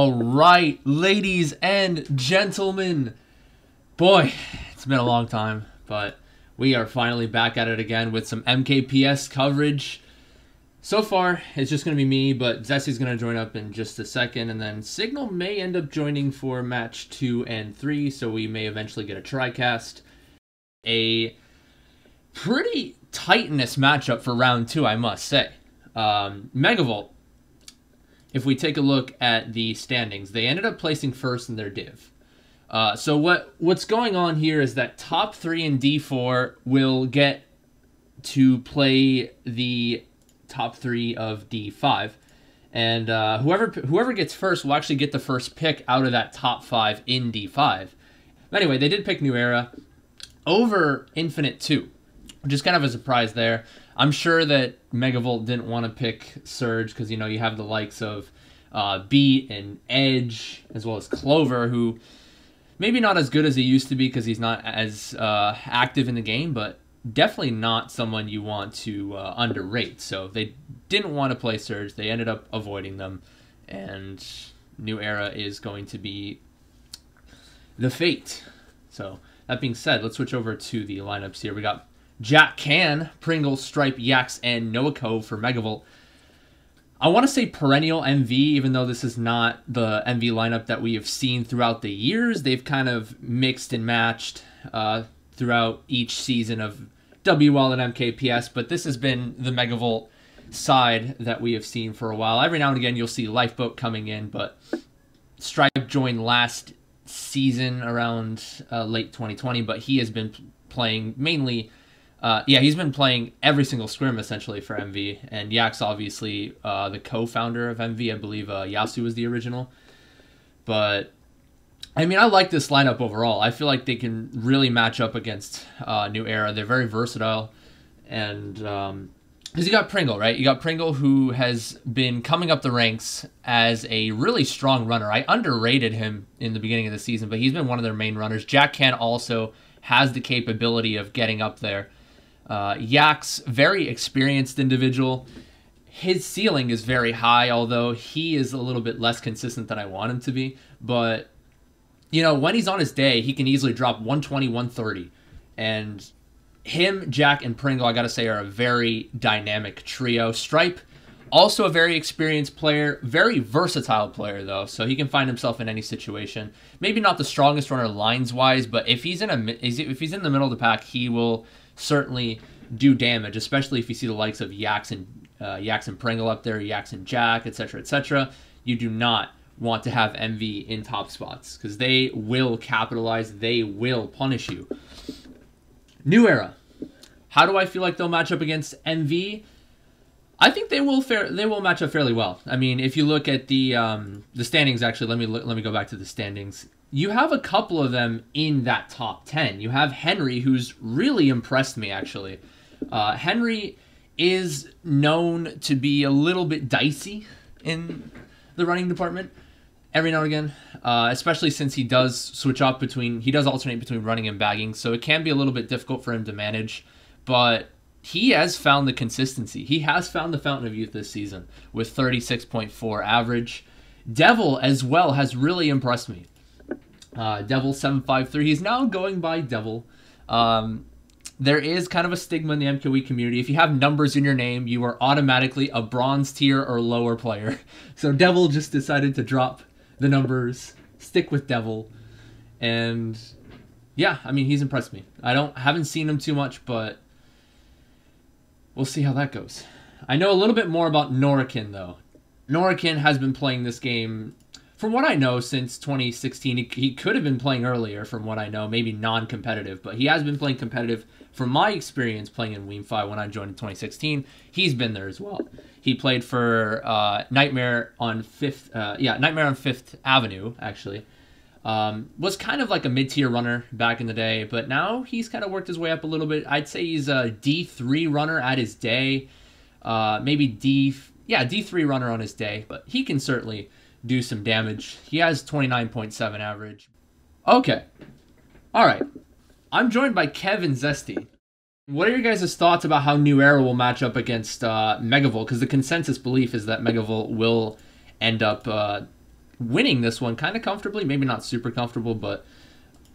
All right, ladies and gentlemen. Boy, it's been a long time, but we are finally back at it again with some MKPS coverage. So far, it's just going to be me, but Zesti's going to join up in just a second, and then Signal may end up joining for match 2 and 3, so we may eventually get a TriCast. A pretty titanous matchup for round 2, I must say. Megavolt, if we take a look at the standings, they ended up placing first in their div. So what's going on here is that top 3 and D4 will get to play the top 3 of D5, and whoever gets first will actually get the first pick out of that top 5 in D5. But anyway, they did pick New Era over Infinite 2, which is kind of a surprise there. I'm sure that Megavolt didn't want to pick Surge because, you know, you have the likes of Beat and Edge, as well as Clover, who maybe not as good as he used to be because he's not as active in the game, but definitely not someone you want to underrate. So they didn't want to play Surge. They ended up avoiding them, and New Era is going to be the fate. So that being said, let's switch over to the lineups here. We got Jack Can, Pringle, Stripe, Yax, and Noako for Megavolt. I want to say perennial MV, even though this is not the MV lineup that we have seen throughout the years. They've kind of mixed and matched throughout each season of WL and MKPS, but this has been the Megavolt side that we have seen for a while. Every now and again, you'll see Lifeboat coming in, but Stripe joined last season around late 2020, but he has been playing mainly... he's been playing every single scrim, essentially, for MV. And Yax, obviously, the co-founder of MV. I believe Yasu was the original. But, I mean, I like this lineup overall. I feel like they can really match up against New Era. They're very versatile. And, because you got Pringle, right? You got Pringle, who has been coming up the ranks as a really strong runner. I underrated him in the beginning of the season, but he's been one of their main runners. Jack Can also has the capability of getting up there. Yax, very experienced individual. His ceiling is very high, although he is a little bit less consistent than I want him to be. But, you know, when he's on his day, he can easily drop 120, 130. And him, Jack, and Pringle, I gotta say, are a very dynamic trio. Stripe, also a very experienced player, very versatile player, though, so he can find himself in any situation. Maybe not the strongest runner lines-wise, but if he's in the middle of the pack, he will certainly do damage, especially if you see the likes of Yax and Pringle up there, Yax and Jack, etc., etc. You do not want to have MV in top spots because they will capitalize, they will punish you. New Era. How do I feel like they'll match up against MV? I think they will match up fairly well. I mean, if you look at the standings, actually, let me go back to the standings. You have a couple of them in that top 10. You have Henry, who's really impressed me, actually. Henry is known to be a little bit dicey in the running department every now and again, especially since he does alternate between running and bagging, so it can be a little bit difficult for him to manage, but he has found the consistency. He has found the fountain of youth this season with 36.4 average. Devil, as well, has really impressed me. Devil 753. He's now going by Devil. There is kind of a stigma in the MKW community. If you have numbers in your name, you are automatically a bronze tier or lower player. So Devil just decided to drop the numbers, stick with Devil, and yeah, I mean, he's impressed me. Haven't seen him too much, but we'll see how that goes. I know a little bit more about Norikin, though. Norikin has been playing this game, from what I know, since 2016. He could have been playing earlier, from what I know, maybe non-competitive, but he has been playing competitive. From my experience playing in Weem5 when I joined in 2016, he's been there as well. He played for Nightmare on Fifth Avenue, actually. Was kind of like a mid-tier runner back in the day, but now he's kind of worked his way up a little bit. I'd say he's a D3 runner at his day. Maybe D3 runner on his day, but he can certainly do some damage. He has 29.7 average. Okay. All right. I'm joined by Kev and Zesti. What are your guys' thoughts about how New Era will match up against Megavolt? Because the consensus belief is that Megavolt will end up winning this one kind of comfortably. Maybe not super comfortable, but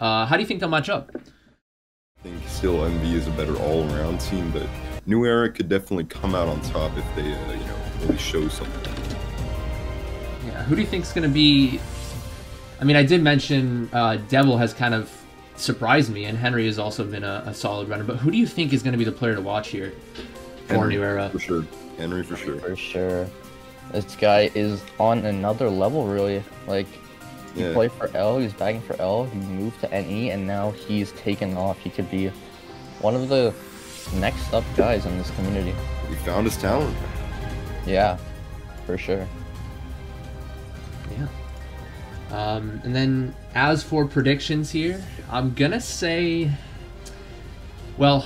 how do you think they'll match up? I think still MV is a better all-around team, but New Era could definitely come out on top if they, really show something. Yeah, who do you think is going to be... I mean, I did mention Devil has kind of surprised me, and Henry has also been a solid runner, but who do you think is going to be the player to watch here for New Era? For sure. Henry, for sure. For sure. This guy is on another level, really. Like, he played for L, he was bagging for L, he moved to NE, and now he's taken off. He could be one of the next up guys in this community. He found his talent. Yeah, for sure. Yeah. And then as for predictions here, I'm going to say, well,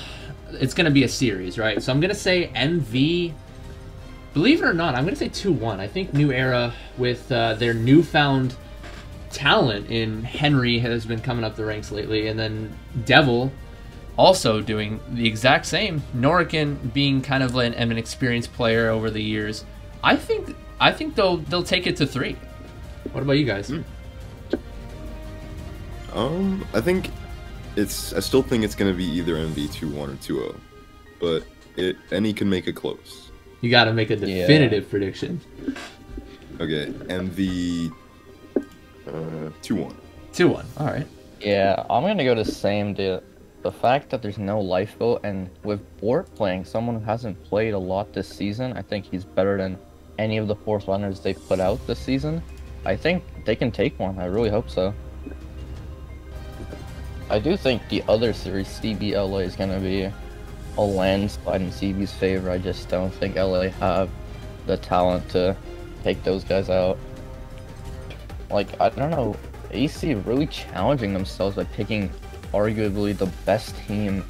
it's going to be a series, right? So I'm going to say MV, believe it or not, I'm going to say 2-1. I think New Era, with their newfound talent in Henry, has been coming up the ranks lately, and then Devil also doing the exact same. Norican being kind of an experienced player over the years. I think they'll take it to 3. What about you guys? I still think it's gonna be either MV 2-1 or 2-0, but any can make it close. You got to make a definitive prediction. Okay, MV 2-1. 2-1. All right. Yeah, I'm gonna go the same. The fact that there's no lifeboat, and with Bort playing someone who hasn't played a lot this season, I think he's better than any of the fourth runners they've put out this season. I think they can take one. I really hope so. I do think the other series, CB LA, is gonna be a landslide in CB's favor. I just don't think LA have the talent to take those guys out. Like, I don't know, AC really challenging themselves by picking arguably the best team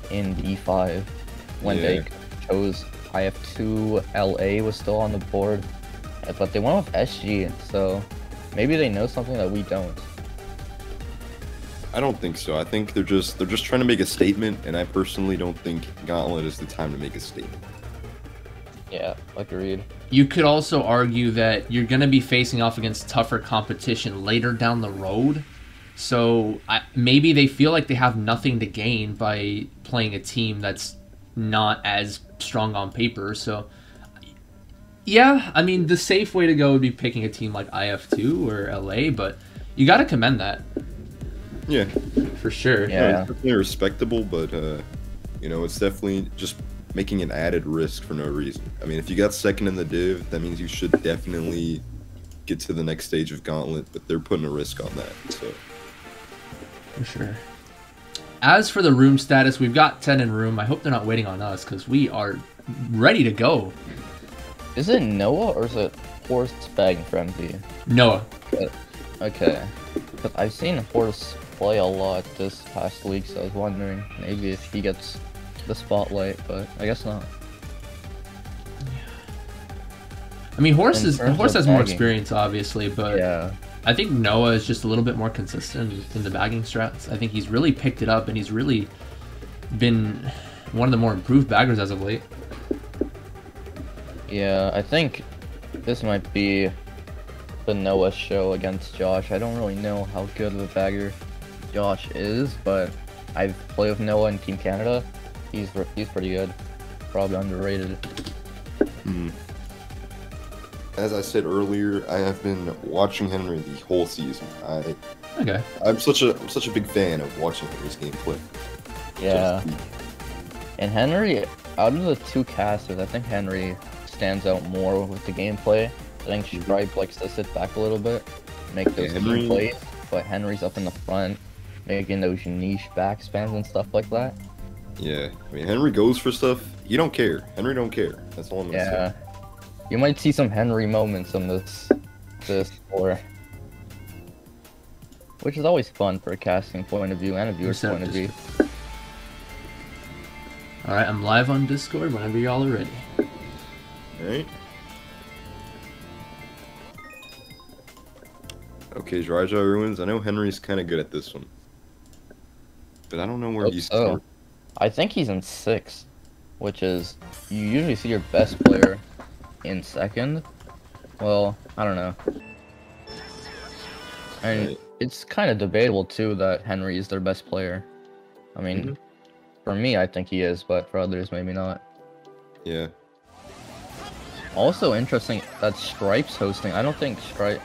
in D5 when they chose IF2. LA was still on the board, but they went with SG, so maybe they know something that we don't. I don't think so. I think they're just trying to make a statement, and I personally don't think Gauntlet is the time to make a statement. Yeah, agreed. You could also argue that you're going to be facing off against tougher competition later down the road. So maybe they feel like they have nothing to gain by playing a team that's not as strong on paper. So, yeah, I mean, the safe way to go would be picking a team like IF2 or LA, but you got to commend that. Yeah. For sure. Yeah, it's definitely respectable, but, it's definitely just making an added risk for no reason. I mean, if you got second in the div, that means you should definitely get to the next stage of Gauntlet, but they're putting a risk on that, so. For sure. As for the room status, we've got 10 in room. I hope they're not waiting on us, because we are ready to go. Is it Noah, or is it Horse bagging for MV? Noah. Okay. Because I've seen Horse play a lot this past week, so I was wondering maybe if he gets the spotlight, but I guess not. I mean, Horse has more experience, obviously, but yeah. I think Noah is just a little bit more consistent in the bagging strats. I think he's really picked it up, and he's really been one of the more improved baggers as of late. Yeah, I think this might be the Noah show against Josh. I don't really know how good of a bagger Josh is, but I've played with Noah in Team Canada. He's pretty good. Probably underrated. As I said earlier, I have been watching Henry the whole season. I'm such a big fan of watching Henry's gameplay. Yeah. And Henry, out of the two casters, I think Henry stands out more with the gameplay. I think she probably likes to sit back a little bit, make those team plays, but Henry's up in the front, making those niche backspans and stuff like that. Yeah, I mean, Henry goes for stuff. He don't care. Henry don't care. That's all I'm gonna say. You might see some Henry moments in this floor, which is always fun for a casting point of view and a viewer's point of view. Alright, I'm live on Discord whenever y'all are ready. Alright. Okay, Jaggy Ruins. I know Henry's kind of good at this one, but I don't know where he's starting. I think he's in 6th, which is, you usually see your best player in 2nd. Well, I don't know. And Right. it's kind of debatable too that Henry is their best player. I mean, for me, I think he is, but for others, maybe not. Yeah. Also interesting that Stripe's hosting. I don't think Stripe...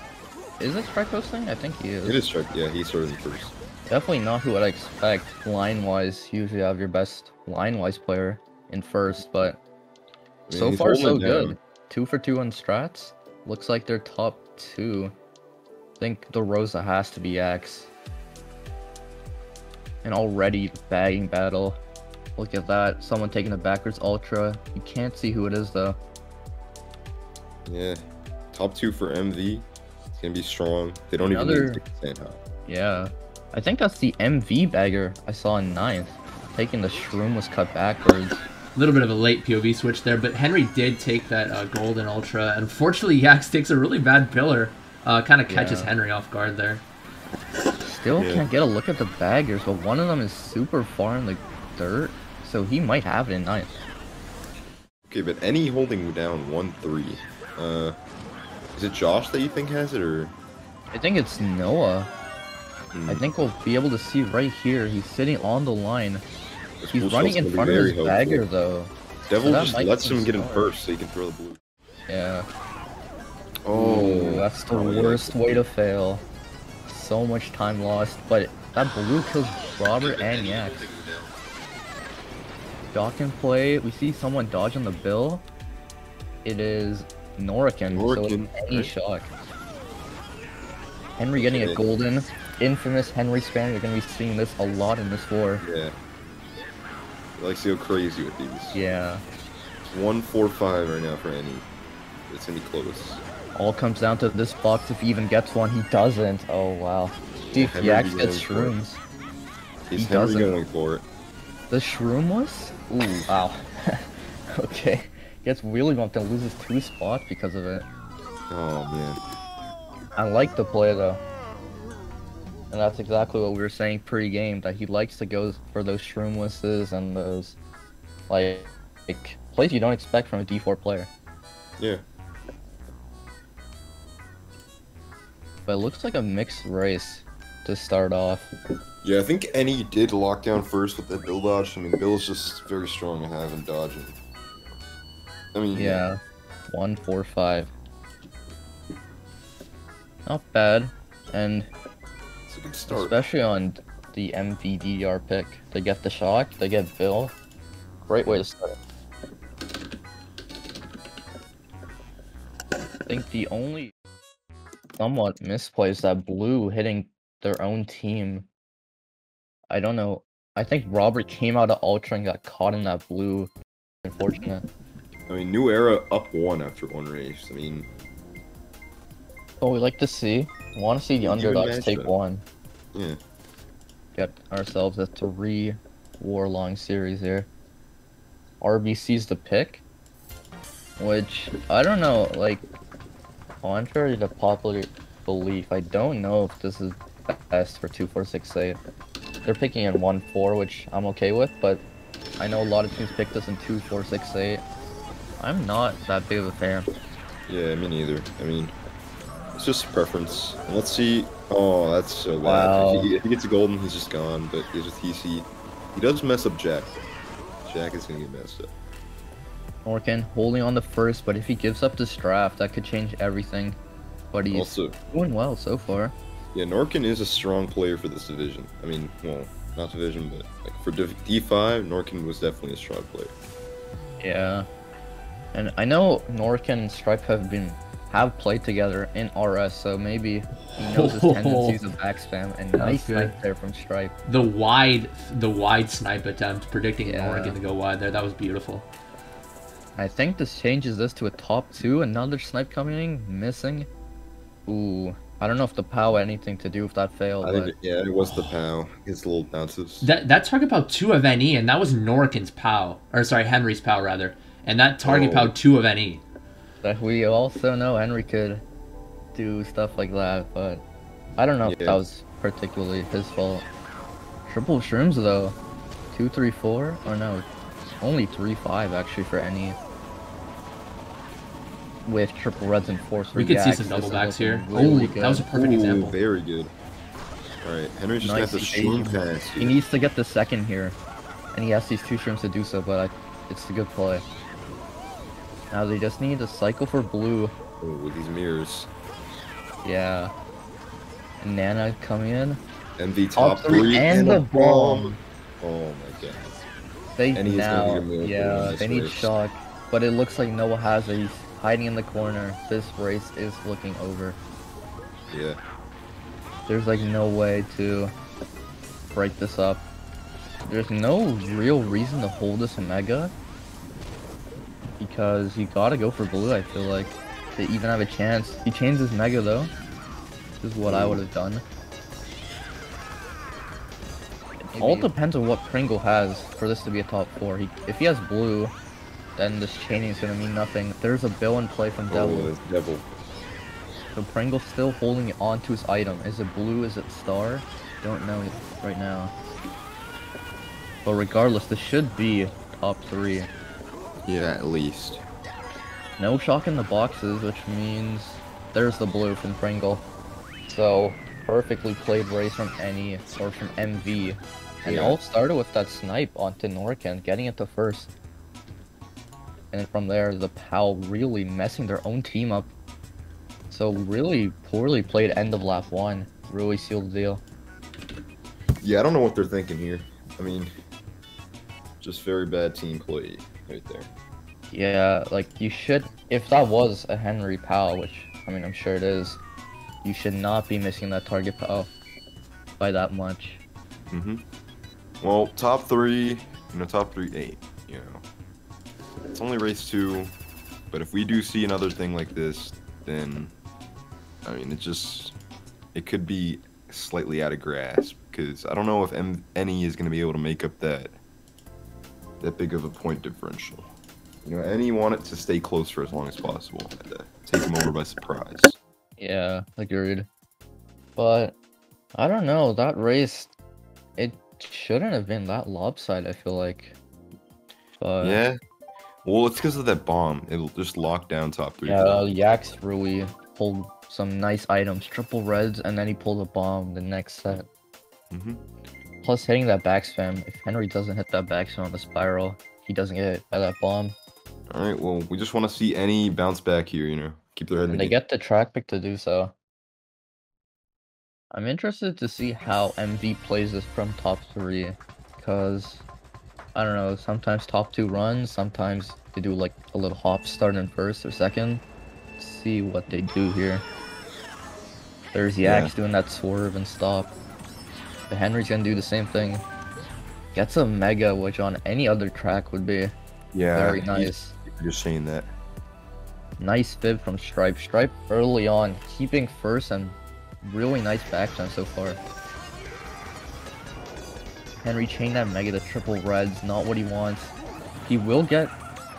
Is it Stripe hosting? I think he is. It is Stripe. Yeah, he started in first. Definitely not who I'd expect line-wise. Usually have your best line-wise player in first, but I mean, so he's far so holding it down. good. 2 for 2 on strats. Looks like they're top 2. I think the Rosa has to be X. And already bagging battle. Look at that. Someone taking a backwards ultra. You can't see who it is though. Yeah. Top 2 for MV. It's gonna be strong. They don't even Another- need to stand high. Yeah. I think that's the MV bagger I saw in 9th. Taking the shroom was cut backwards. A little bit of a late POV switch there, but Henry did take that golden ultra. Unfortunately, Yax takes a really bad pillar. Kind of catches Yeah. Henry off guard there. Still Yeah. can't get a look at the baggers, but one of them is super far in the dirt, so he might have it in 9th. Okay, but any holding down 1-3. Is it Josh that you think has it, or? I think it's Noah. Hmm. I think we'll be able to see right here. He's sitting on the line. This He's blue running shell's in gonna be front of very his helpful. bagger though. Devil that just might lets be him get in smart. first so he can throw the blue. Yeah. Oh, Ooh, that's the yeah. worst way to fail. So much time lost, but that blue kills Robert and Yak. Dock and play. We see someone dodge on the bill. It is Norican, so Norican, it's any right? shock. Henry getting a Okay. golden. Infamous Henry spam. You're gonna be seeing this a lot in this war. Yeah. He likes to go crazy with these. Yeah. It's 1-4-5 right now for Annie. It's gonna be close. All comes down to this box. If he even gets one, he doesn't. Oh wow. See if Henry Yax going gets for it. shrooms. He's He Henry doesn't. going for it. The shroom was? Ooh, wow. Okay. Gets wheelie bumped and loses 2 spots because of it. Oh man. I like the play though. And that's exactly what we were saying pre-game, that he likes to go for those shroomlesses and those like plays you don't expect from a D4 player. Yeah. But it looks like a mixed race to start off. Yeah, I think Annie did lock down first with that Bill dodge. I mean, Bill's just very strong to have in dodging. I mean, Yeah. 1, 4, 5. Not bad. And it's a good start. especially on the MVDR pick. They get the shock, they get Bill. Great way to start. I think the only somewhat misplays that blue hitting their own team. I don't know. I think Robert came out of Ultra and got caught in that blue. Unfortunate. I mean, New Era up 1 after 1 race. I mean, Oh, we like to see. Want to see the Good underdogs take matchup. 1. yeah. Get ourselves a 3 war long series here. RBC's the pick, which I don't know, like, contrary to popular belief, I don't know if this is best for 2-4-6-8. They're picking in 1-4, which I'm okay with, but I know a lot of teams pick this in 2-4-6-8. I'm not that big of a fan. Yeah, me neither. I mean, it's just preference. And let's see. Oh, that's so bad. Wow. If he gets a golden, he's just gone. But he's with TC. He does mess up Jack. Jack is gonna get messed up. Orkin holding on the first, but if he gives up this draft, that could change everything. But he's Also, doing well so far. yeah, Norkin is a strong player for this division. I mean, well, not division, but like for D5, Norkin was definitely a strong player. Yeah. And I know Norkin and Stripe have played together in RS, so maybe he knows his tendencies of back spam, and nice good. snipe there from Stripe. The wide snipe attempt, predicting Yeah. Oregon to go wide there. That was beautiful. I think this changes this to a top 2. Another snipe coming, missing. Ooh, I don't know if the POW had anything to do with that fail, I but think, yeah, it was the POW. His little bounces. That target POW 2 of NE, and that was Norican's POW. Or sorry, Henry's POW rather. And that target Oh. POW 2 of NE. that we also know Henry could do stuff like that, but I don't know if Yeah. that was particularly his fault. Triple shrooms though. 2, 3, 4? Or no, only 3, 5 actually for any. with triple reds and force. We could see some double backs here. Oh, that was a perfect example. Very good. All right, Henry's just Nice got the stream pass He here. needs to get the second here, and he has these 2 streams to do so. But it's a good play. Now they just need a cycle for blue. Oh, with these mirrors. Yeah. And Nana coming in. MV top 3 and the bomb. Oh my god. They And he's gonna now, need a miracle in yeah, this they need race. shock. But it looks like Noah has it. He's hiding in the corner. This race is looking over. Yeah. There's like no way to break this up. There's no real reason to hold this Mega. Because you gotta go for blue, I feel like, to even have a chance. He changed his Mega though. This is what I would have done. It all depends on what Pringle has for this to be a top 4. If he has blue, then this chaining is gonna mean nothing. There's a bill in play from Devil. Oh, it's Devil. So Pringle's still holding on to his item. Is it blue? Is it star? Don't know right now. But regardless, this should be top 3. Yeah, at least. No shock in the boxes, which means there's the blue from Pringle. So, perfectly played race from Any, or from MV. And it all started with that snipe onto Norcan, getting it to first. And from there, the PAL really messing their own team up. So really poorly played end of lap 1. Really sealed the deal. Yeah, I don't know what they're thinking here. I mean, just very bad team play right there. Yeah, like you should, if that was a Henry PAL, which, I mean, I'm sure it is, you should not be missing that target PAL by that much. Well, top 3, top 3, 8, It's only race 2, but if we do see another thing like this, then, I mean, it could be slightly out of grasp, because I don't know if Any is going to be able to make up that big of a point differential. Any want it to stay close for as long as possible, and take him over by surprise. Yeah, agreed. But, I don't know, that race, it shouldn't have been that lopsided, I feel like. But Yeah. Well, it's because of that bomb. It'll just lock down top 3. yeah, Yax really pulled some nice items, triple reds, and then he pulled a bomb the next set. Plus hitting that back spam. If Henry doesn't hit that back spam on the spiral, he doesn't get hit by that bomb. Alright, well, we just want to see Any bounce back here, Keep their head in And the they game. get the track pick to do so. I'm interested to see how MV plays this from top 3, because I don't know, sometimes top 2 runs, sometimes they do like a little hop start in first or second. Let's see what they do here. There's Yax doing that swerve and stop. But Henry's gonna do the same thing. Gets a Mega, which on any other track would be very nice. Just saying that. Nice fib from Stripe. Stripe early on, keeping first and really nice backjump so far. Henry chained that Mega to triple reds, not what he wants. He will get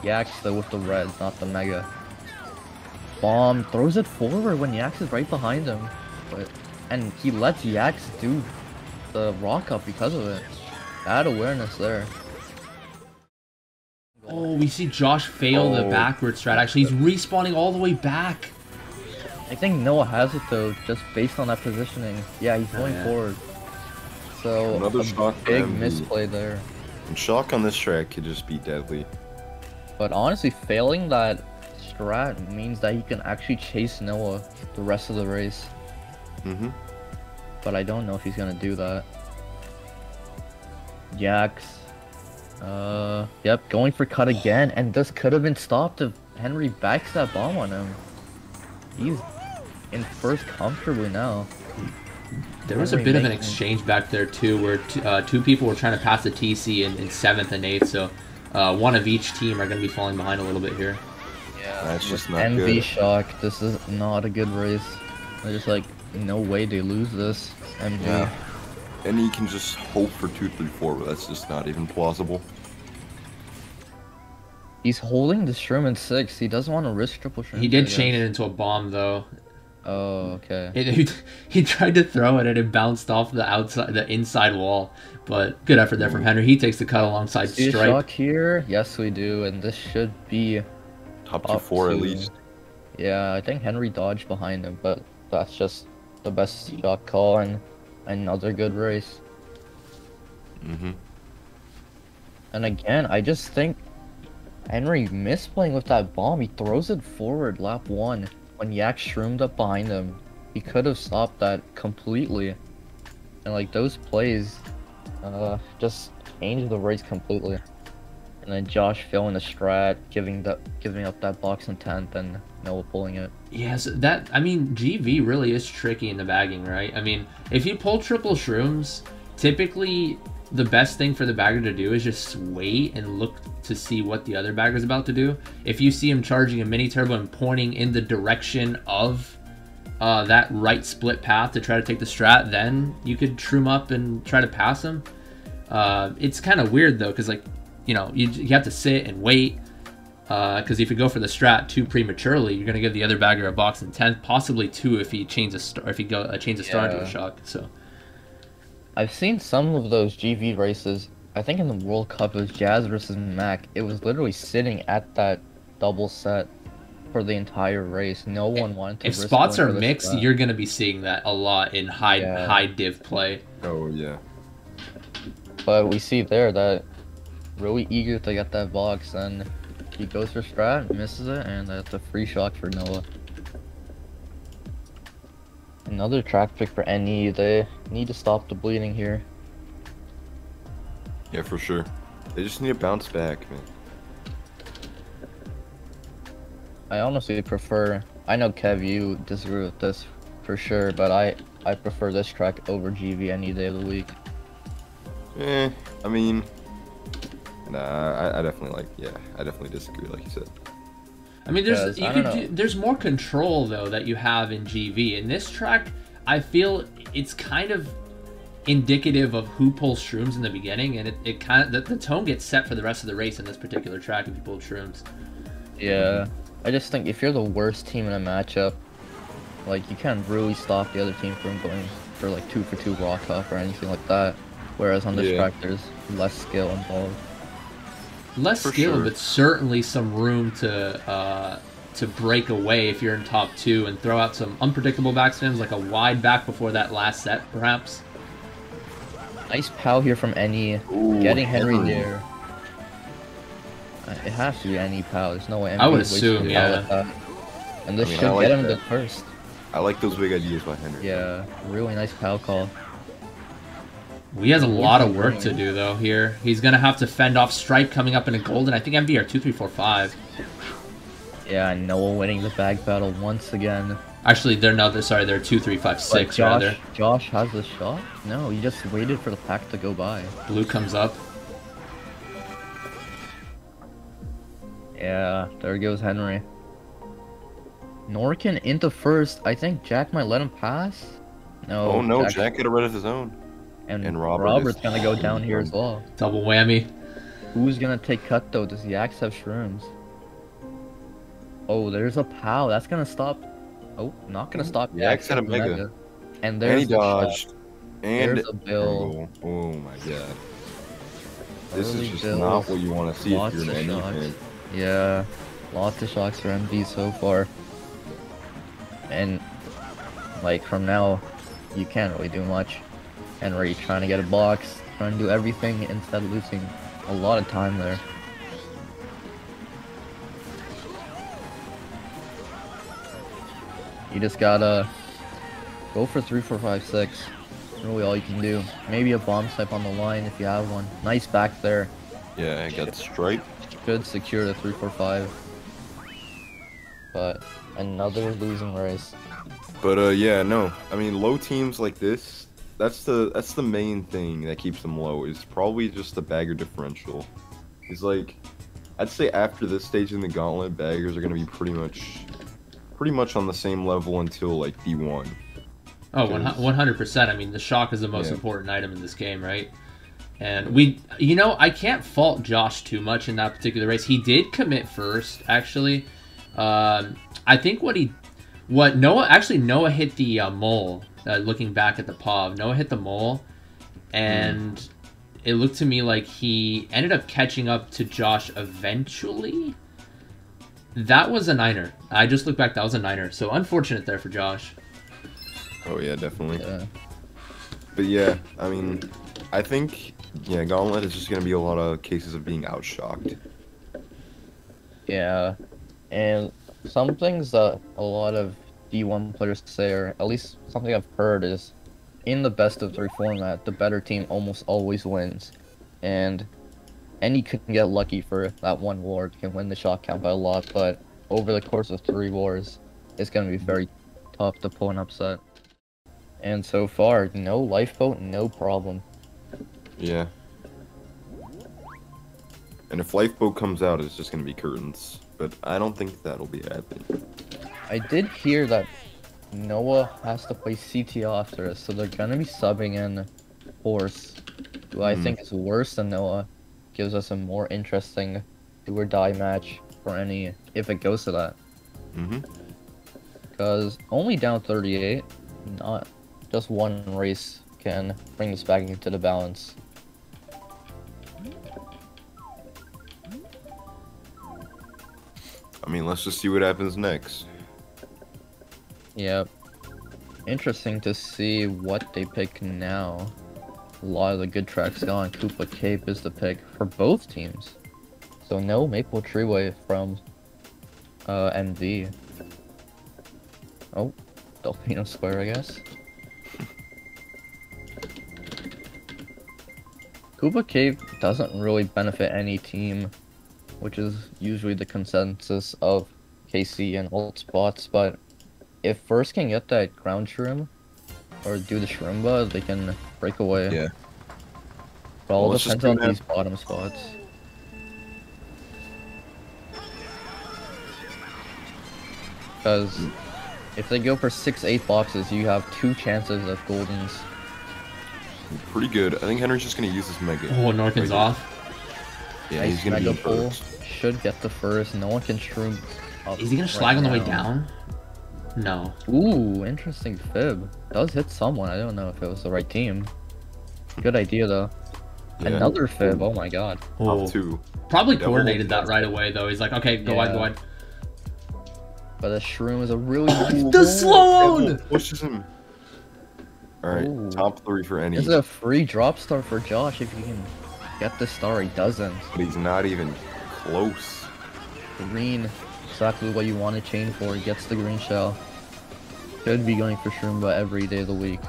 Yax though with the reds, not the Mega. Bomb, throws it forward when Yax is right behind him. And he lets Yax do the rock up because of it. Bad awareness there. Oh, we see Josh fail the backward strat. Actually, he's respawning all the way back. I think Noah has it though, just based on that positioning. Yeah, he's going forward. So, Another shock for big MV. misplay there. And shock on this track could just be deadly. But honestly, failing that strat means that he can actually chase Noah the rest of the race. But I don't know if he's gonna do that. Jax. Yep, going for cut again, and this could have been stopped if Henry backs that bomb on him. He's in first comfortably now. There was a bit of an exchange back there too, where two people were trying to pass the TC in 7th and 8th, so one of each team are going to be falling behind a little bit here. Yeah, that's just not MV good. shock, this is not a good race. There's like no way they lose this. MV. Yeah. And he can just hope for 2, 3, 4, but that's just not even plausible. He's holding the shroom in 6. He doesn't want to risk triple shroom. He did chain it into a bomb though. Oh, okay. He tried to throw it and it bounced off the inside wall, but good effort there from Henry. He takes the cut alongside See a Stripe. shock here? Yes, we do, and this should be Top 2, 4 at two. least. Yeah, I think Henry dodged behind him, but that's just the best shot call and another good race. Mm-hmm. And again, I just think Henry misplaying with that bomb. He throws it forward lap 1 when Yak shroomed up behind him. He could have stopped that completely. And like those plays just changed the race completely. And then Josh filling the strat, giving up that box in 10th, and Noah pulling it. Yes, I mean, GV really is tricky in the bagging, right? I mean, if you pull triple shrooms, typically the best thing for the bagger to do is just wait and look to see what the other bagger's about to do. If you see him charging a mini turbo and pointing in the direction of that right split path to try to take the strat, then you could shroom up and try to pass him. It's kind of weird though, because like, you know, you have to sit and wait, because if you go for the strat too prematurely, you're gonna give the other bagger a box in 10th, possibly 2 if he changes star into a shock. So I've seen some of those GV races. I think in the World Cup it was Jazz versus Mac. It was literally sitting at that double set for the entire race. No one wanted to. If risk spots going are for the mixed, strat. you're gonna be seeing that a lot in high div play. Oh yeah. But we see there that really eager to get that box, and he goes for strat, misses it, and that's a free shock for Noah. Another track pick for NE. They need to stop the bleeding here. Yeah, for sure. They just need to bounce back, man. I honestly prefer. I know Kev, you disagree with this for sure, but I prefer this track over GV any day of the week. I mean, nah, I definitely I definitely disagree, like you said. I mean, there's more control though that you have in GV. In this track, I feel it's kind of indicative of who pulls shrooms in the beginning, and it kind of the tone gets set for the rest of the race in this particular track if you pull shrooms. Yeah, I just think if you're the worst team in a matchup, like you can't really stop the other team from going for like 2-for-2 rock off or anything like that. Whereas on this track, there's less skill involved. Less skill, but certainly some room to break away if you're in top 2 and throw out some unpredictable backspins, like a wide back before that last set, perhaps. Nice pow here from NE, getting Henry there. It has to be NE pow. There's no way. I would assume, yeah. And this should get him the first. I like those big ideas by Henry. Yeah, really nice pow call. He has a lot of work to do, though, here. He's going to have to fend off Stripe coming up in a golden. I think MV are 2, 3, 4, 5. Yeah, Noah winning the bag battle once again. Actually, they're 2, 3, 5, 6, rather. Josh has the shot? No, he just waited for the pack to go by. Blue comes up. Yeah, there goes Henry. Norkin into first. I think Jack might let him pass. No. Oh no, Jack got rid of his own. And Robert's gonna go down here as well. Double whammy. Who's gonna take cut though? Does Yaks have shrooms? Oh, there's a POW. That's gonna stop. Oh, not gonna stop. Yaks had a mega. And there's he dodged. And there's a bill. Oh my god. This is just not what you want to see if you're an NE fan. Yeah, lots of shocks for MV so far. And like from now, you can't really do much. Henry trying to get a box, trying to do everything instead of losing a lot of time there. You just gotta go for 3, 4, 5, 6. Really all you can do. Maybe a bomb snipe on the line if you have one. Nice back there. Yeah, I got Stripe. Good secure the 3, 4, 5. But another losing race. But yeah, no. I mean, low teams like this, that's the main thing that keeps them low, is probably just the bagger differential. It's like, I'd say after this stage in the Gauntlet, baggers are gonna be pretty much on the same level until like D1. Oh, 100%. I mean, the shock is the most important item in this game, right? And I can't fault Josh too much in that particular race. He did commit first, actually. I think Noah hit the mole. Looking back at the POV, Noah hit the mole, and it looked to me like he ended up catching up to Josh eventually. That was a niner. I just looked back. That was a niner. So unfortunate there for Josh. Oh yeah, definitely. Yeah. But yeah, I mean, I think yeah, Gauntlet is just gonna be a lot of cases of being outshocked. Yeah, and some things that a lot of D1 players say, or at least something I've heard, is in the best of 3 format, the better team almost always wins. And any can get lucky for that one war, can win the shot count by a lot, but over the course of 3 wars, it's going to be very tough to pull an upset. And so far, no lifeboat, no problem. Yeah. And if Lifeboat comes out, it's just gonna be curtains. But I don't think that'll be happening. I did hear that Noah has to play CTL after us, so they're gonna be subbing in Horse, who I think is worse than Noah. Gives us a more interesting do or die match for any, if it goes to that. Because only down 38, not just one race can bring this back into the balance. I mean, let's just see what happens next. Yep. Interesting to see what they pick now. A lot of the good tracks gone. Koopa Cape is the pick for both teams. So no Maple Treeway from MV. Oh, Delfino Square, I guess. Koopa Cape doesn't really benefit any team, which is usually the consensus of KC and alt spots, but if First can get that ground shroom, or do the shroomba, they can break away. Yeah. But all Well, depends on these bottom spots. Because if they go for 6-8 boxes, you have 2 chances at goldens. Pretty good. I think Henry's just gonna use his mega. Oh, Norkin's Right off. Yeah, Nice he's gonna mega be pull. first. Should get the first. No one can shroom up. Is he gonna slag on the way down? No. Ooh, interesting fib. Does hit someone. I don't know if it was the right team. Good idea though. Yeah. Another fib. Oh my god. Oh. Top 2. Probably Devil coordinated that Wolf. right away though. He's like, okay, go wide, go wide. But the shroom is a really cool The hole. slow! Devil pushes him. Alright, Ooh. top 3 for any. This is a free drop star for Josh if you can get the star. He doesn't. But he's not even close. Green. Exactly what you want to chain for. He gets the green shell. Should be going for Shroomba every day of the week.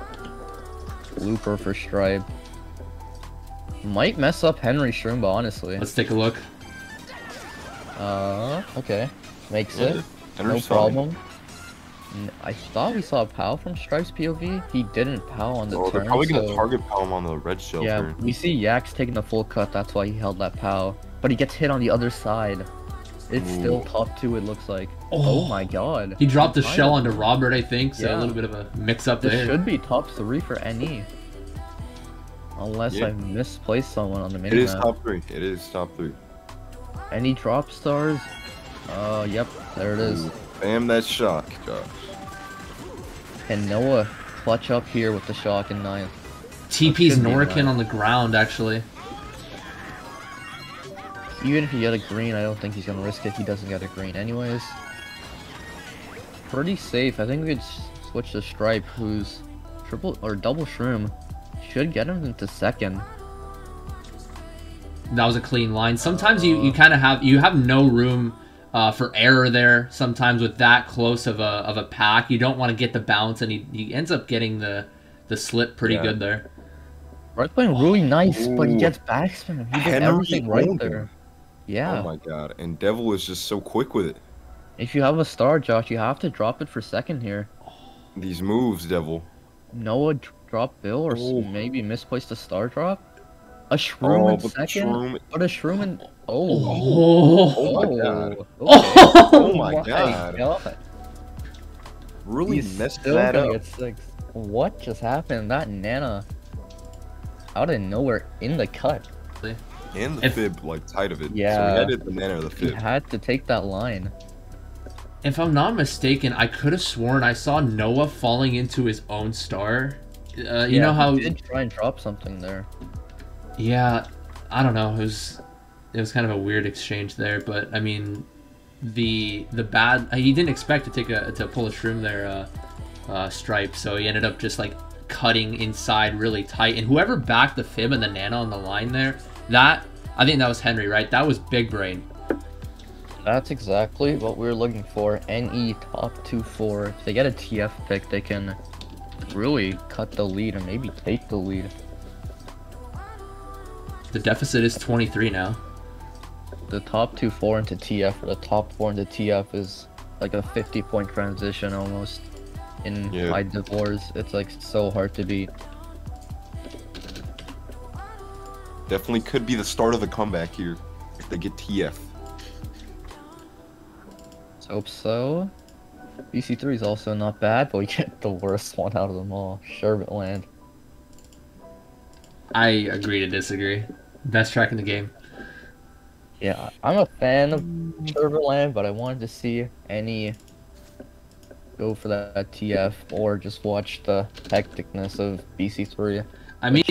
Looper for Stripe. Might mess up Henry Shroomba, honestly. Let's take a look. Okay. Makes Yeah, it. No Henry's fine. problem. I thought we saw POW from Stripe's POV. He didn't POW on the Oh, they're turn, probably gonna so... target Palm on the red shell Yeah, turn. we see Yak's taking the full cut, that's why he held that POW. But he gets hit on the other side. It's still Ooh. top 2, it looks like. Oh. Oh my god. He dropped the Kind shell of- onto Robert, I think, so a Yeah. little bit of a mix-up This there. should be top 3 for NE. Unless Yeah. I misplaced someone on the It is minimap. top 3. It is top 3. Any drop stars? Yep, there it is. Ooh, Bam that shock, Josh. And Noah clutch up here with the shock in 9th. TP's Should be Norkin fine. on the ground, actually. Even if you get a green, I don't think he's gonna risk it. He doesn't get a green anyways. Pretty safe. I think we could switch to Stripe, who's triple or double shroom. Should get him into 2nd. That was a clean line. Sometimes you kind of have no room for error there. Sometimes with that close of a pack, you don't want to get the bounce, and he ends up getting the slip pretty Yeah. good there. Right playing really nice, but he Ooh. gets backspin. He did Henry everything right owned him. there. Yeah. Oh my god. And Devil is just so quick with it. If you have a star, Josh, you have to drop it for 2nd here. These moves, Devil. Noah drop Bill, or Oh. maybe misplaced a star drop. A shroom in but the 2nd. shroom. But a shroom in. Oh, Oh my god. Okay. Oh my god. Really He's messed still that gonna up. get 6. What just happened? That Nana out of nowhere in the cut. And the If- fib, like, tight of it. So Yeah. we had it banana of the He fib. had to take that line. If I'm not mistaken, I could have sworn I saw Noah falling into his own star. You know how? he did try and drop something there. Yeah, I don't know. It was kind of a weird exchange there, but I mean, the bad. He didn't expect to pull a shroom there, Stripe. So he ended up just like cutting inside really tight. And whoever backed the Fib and the Nana on the line there, I think that was Henry, right? That was big brain. That's exactly what we were looking for. NE top 2-4. If they get a TF pick, they can really cut the lead or maybe take the lead. The deficit is 23 now. The top 2-4 into TF or the top 4 into TF is like a 50-point transition almost in high div wars. It's like so hard to beat. Definitely could be the start of the comeback here if they get TF. Let's hope so. BC3 is also not bad, but we get the worst one out of them all. Sherbet Land. I agree to disagree. Best track in the game. Yeah, I'm a fan of Sherbet Land, but I wanted to see any go for that TF or just watch the hecticness of BC3. I mean,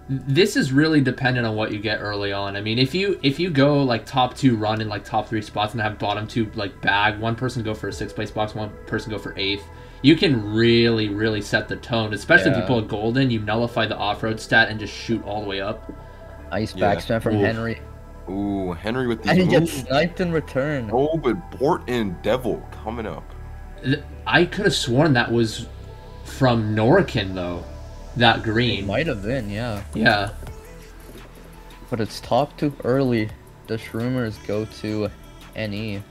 this is really dependent on what you get early on. I mean, if you go like top 2 run in like top 3 spots and have bottom 2 like bag, one person go for a 6th place box, one person go for 8th, you can really set the tone. Especially if you pull a golden, you nullify the off-road stat and just shoot all the way up. Nice backspin from Henry. Ooh, Henry with the and he gets sniped in return. Oh, but Bort and Devil coming up. I could have sworn that was from Norican though. That green. It might have been, yeah. Yeah. But it's top 2 early. The Shroomers go to NE.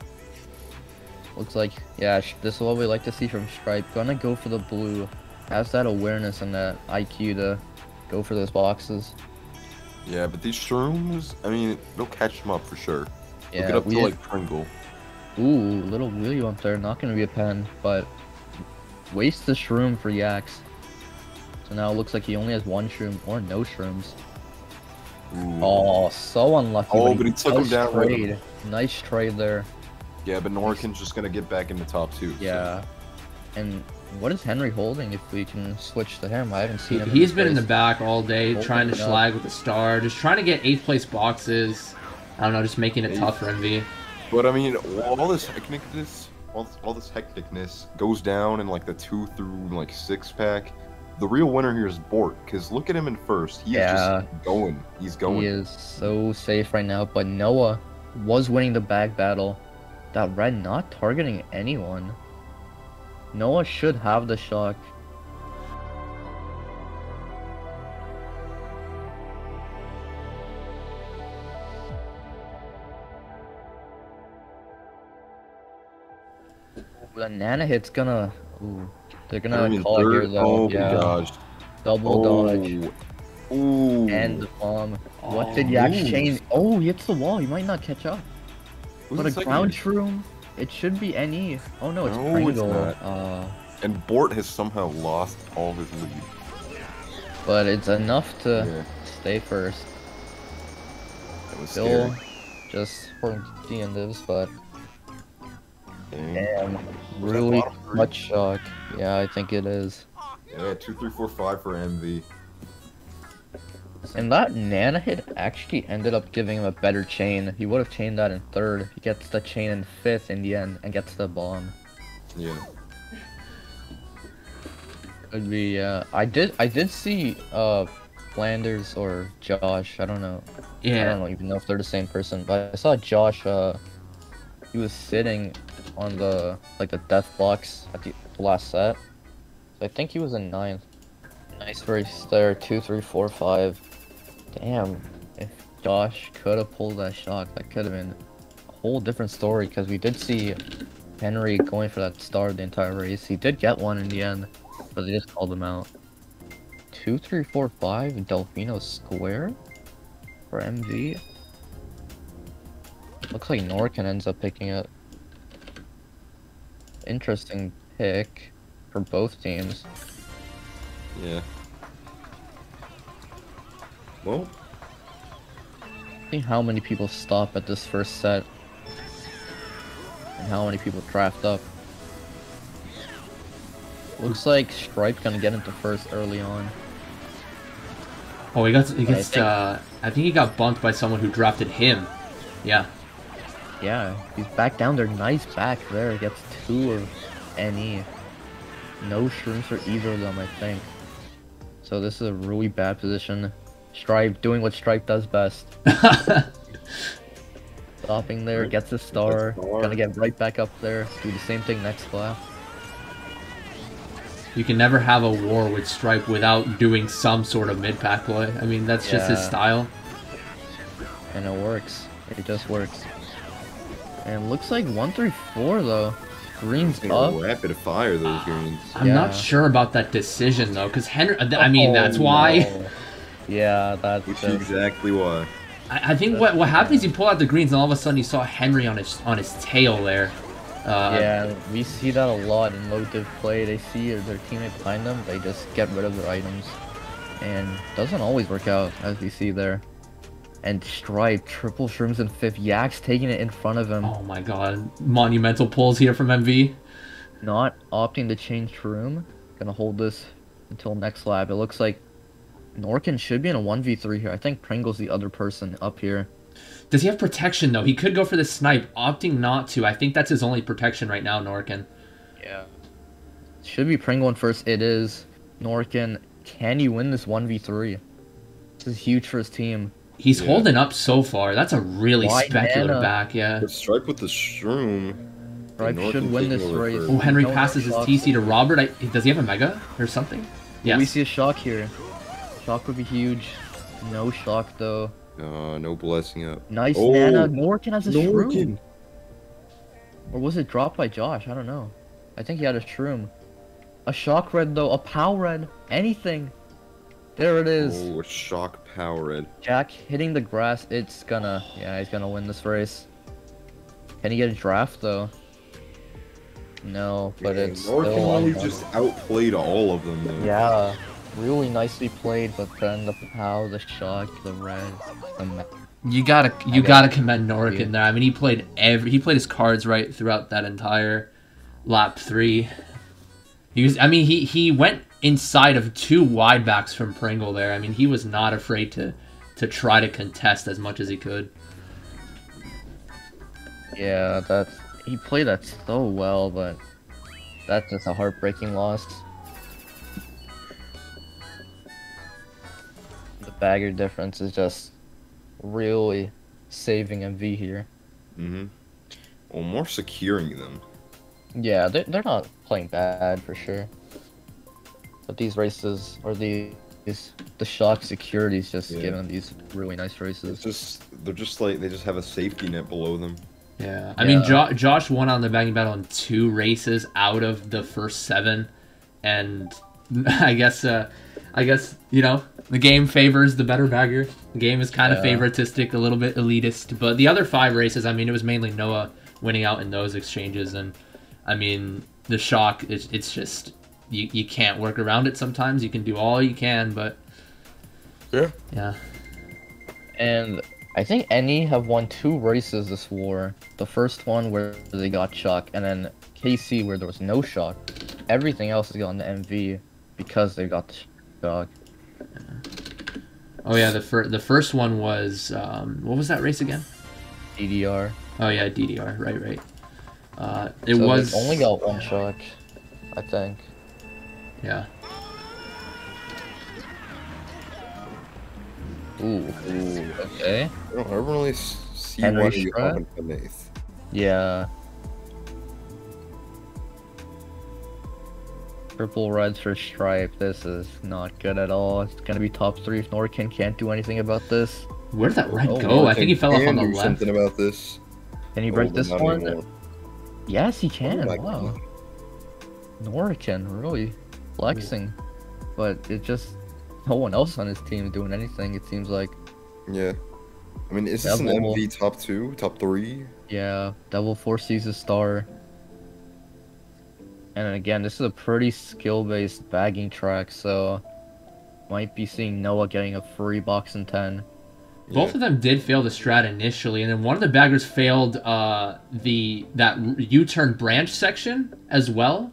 Looks like, yeah, this is what we like to see from Stripe. Gonna go for the blue. Has that awareness and that IQ to go for those boxes. Yeah, but these Shrooms, I mean, they'll catch them up for sure. Yeah, they'll get up to like Pringle. Ooh, little wheelie bump there. Not gonna be a pen, but waste the Shroom for Yaks. So now it looks like he only has 1 shroom or no shrooms. Ooh. Oh, so unlucky. Oh, but he took him down with him. Nice trade there. Yeah, but Norican's just gonna get back in the top 2. Yeah. So. And what is Henry holding if we can switch to him? I haven't seen him. He's been in the back all day trying to schlag with the star, just trying to get 8th place boxes. I don't know, just making it tough for MV. But I mean, all this hecticness, all this hecticness goes down in like the 2 through like 6 pack. The real winner here is Bort, because look at him in first. He's just going. He's going. He is so safe right now, but Noah was winning the bag battle. That red not targeting anyone. Noah should have the shock. The Nana hit's gonna... Ooh. They're gonna call it here though. Oh my gosh. Double dodge. Ooh. And the bomb. What did Yak chain? Oh, he hits the wall. He might not catch up. But a ground shroom? It should be NE. Oh no, it's Pringle. And Bort has somehow lost all his lead. But it's enough to stay first. It was still just for D and divs, but damn, really much shock. Yeah, I think it is. Yeah, 2, 3, 4, 5 for MV. And that Nana hit actually ended up giving him a better chain. He would have chained that in 3rd. He gets the chain in 5th in the end and gets the bomb. Yeah. Could be. I did see Flanders or Josh. I don't know. Yeah. I don't even know if they're the same person. But I saw Josh. He was sitting on the death box at the last set. So I think he was in 9th. Nice race there. 2, 3, 4, 5. Damn. If Josh could have pulled that shot, that could have been a whole different story. Because we did see Henry going for that star the entire race. He did get one in the end, but they just called him out. 2, 3, 4, 5. Delfino Square for MV. Looks like Norcan ends up picking it. Interesting pick for both teams. Yeah. Well, see how many people stop at this first set and how many people draft up. Looks like Stripe gonna get into first early on. Oh, I think he got bumped by someone who drafted him. Yeah. Yeah, he's back down there. Nice back there. Gets 2 of any. No shrooms for either of them, I think. So this is a really bad position. Stripe doing what Stripe does best. Stopping there, gets a star. Gonna get right back up there. Do the same thing next lap. You can never have a war with Stripe without doing some sort of mid-pack play. I mean, that's just his style. And it works. It just works. And it looks like 1-3-4 though. Green's up. Rapid fire those greens. I'm not sure about that decision though, because Henry. I mean, that's why. No. Yeah, that's exactly why. I think what happened is you pull out the greens, and all of a sudden you saw Henry on his tail there. Yeah, we see that a lot in low div play. They see their teammate behind them, they just get rid of their items, and doesn't always work out as we see there. And Stripe, triple shrooms in 5th. Yak's taking it in front of him. Oh my god. Monumental pulls here from MV. Not opting to change shroom. Gonna hold this until next lap. It looks like Norkin should be in a 1v3 here. I think Pringle's the other person up here. Does he have protection, though? He could go for the snipe. Opting not to. I think that's his only protection right now, Norkin. Yeah. Should be Pringle in first. It is. Norkin, can you win this 1v3? This is huge for his team. He's holding up so far. That's a really speculative back, yeah. But Stripe with the shroom. Stripe should win this race. Oh, Henry passes his TC to Robert. Does he have a Mega or something? Yeah. We see a shock here. Shock would be huge. No shock, though. No blessing up. Nice Nana. Norkin has a shroom. Or was it dropped by Josh? I don't know. I think he had a shroom. A shock red, though. A pow red. Anything. There it is. Oh, a shock power red. Jack hitting the grass. It's gonna... Yeah, he's gonna win this race. Can he get a draft, though? No, but it's Norkin just outplayed all of them, though. Yeah. Really nicely played, but then the pow, the shock, the red, You gotta commend Norkin there. I mean, he played his cards right throughout that entire lap 3. He went inside of 2 wide backs from Pringle there. I mean, he was not afraid to try to contest as much as he could. Yeah, he played that so well, but that's just a heartbreaking loss. The bagger difference is just really saving MV here. Well, more securing them. Yeah, they're not playing bad for sure. But these races, or the shock security's just giving these really nice races. They're just like, they just have a safety net below them. Yeah, I mean, Josh won on the bagging battle in 2 races out of the first 7, and I guess you know, the game favors the better bagger. The game is kind of favoritistic, a little bit elitist, but the other 5 races, I mean, it was mainly Noah winning out in those exchanges, and I mean, the shock, it's just you can't work around it sometimes. You can do all you can, but yeah. And I think Any have won 2 races this war. The first one where they got shock, and then KC where there was no shock. Everything else has gone to MV because they got the shock. Oh yeah, the first one was what was that race again? DDR. Oh yeah, DDR. Right. It only got 1 shock, I think. Yeah. Ooh. Okay. I don't really see Henry why you haven't been 8th. Yeah. Triple reds for Stripe. This is not good at all. It's gonna be top 3 if Norkin can't do anything about this. Where did that red go? I think he fell off on the left. Something about this. Can he break this one? Anymore. Yes, he can. Oh wow. Norkin really flexing, but it just no one else on his team doing anything. It seems like. Yeah. I mean, is this an MV top 2, top 3? Yeah, Devil foresees a star. And again, this is a pretty skill-based bagging track, so might be seeing Noah getting a free box in 10. Both of them did fail the strat initially, and then one of the baggers failed that U-turn branch section as well.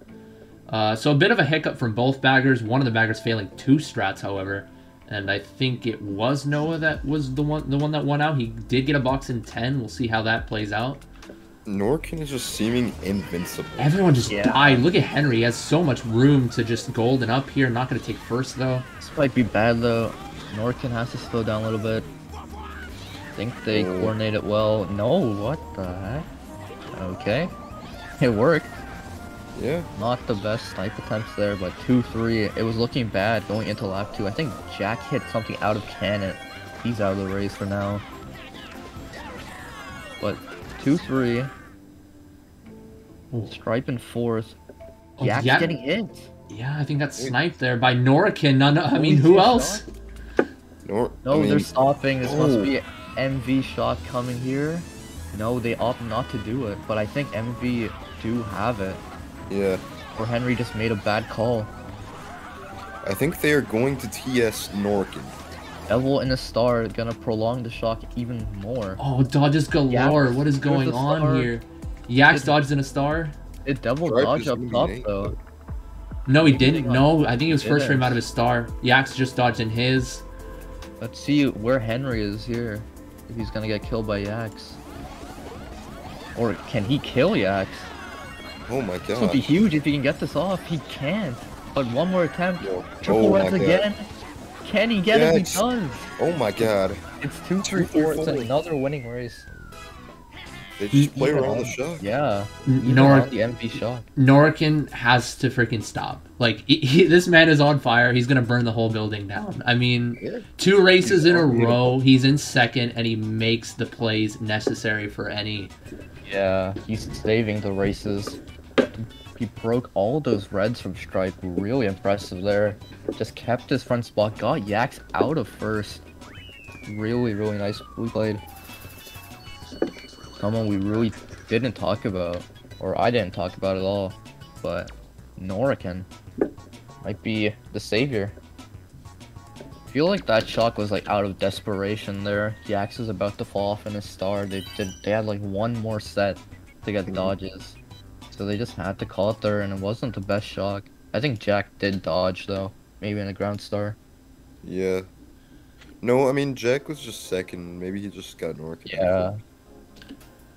So a bit of a hiccup from both baggers. One of the baggers failing 2 strats, however. And I think it was Noah that was the one that won out. He did get a box in 10. We'll see how that plays out. Norkin is just seeming invincible. Everyone just died. Look at Henry. He has so much room to just golden up here. Not going to take first, though. This might be bad, though. Norkin has to slow down a little bit. I think they coordinate it well. No, what the heck? Okay. It worked. Yeah. Not the best snipe attempts there, but 2-3. It was looking bad going into lap 2. I think Jack hit something out of cannon. He's out of the race for now. But 2-3. Stripe in 4th. Jack's getting hit. Yeah, I think that's sniped there by Norikin. I mean, who else? No, they're stopping. This must be MV shot coming here. No, they opt not to do it, but I think MV do have it. Yeah. Or Henry just made a bad call. I think they are going to TS Norkin. Devil and a star gonna prolong the shock even more. Oh, dodges galore. What is going on here? Yax dodges in a star? Did Devil dodge up top though? No, he didn't. No, I think he was first frame out of his star. Yax just dodged in his. Let's see where Henry is here. If he's gonna get killed by Yax. Or can he kill Yax? Oh my god. This would be huge if he can get this off. He can't. But one more attempt. Triple reds again. Can he get it? He does. Oh my god. It's 2-3-4. It's another winning race. They just play around the shock. Yeah. Around the MP shock. Norikin has to freaking stop. Like, this man is on fire. He's going to burn the whole building down. I mean, 2 races in a row. He's in second, and he makes the plays necessary for any. Yeah, he's saving the races. He broke all those reds from Stripe. Really impressive there. Just kept his front spot. Got Yax out of first. Really, really nice. We played. Someone we really didn't talk about, or I didn't talk about at all, but Norikin might be the savior. I feel like that shock was like out of desperation there. Yax was about to fall off in his star. They had like one more set to get dodges, so they just had to call it there, and it wasn't the best shock. I think Jack did dodge though, maybe in a ground star. Yeah. No, I mean Jack was just second. Maybe he just got Norikin. Yeah.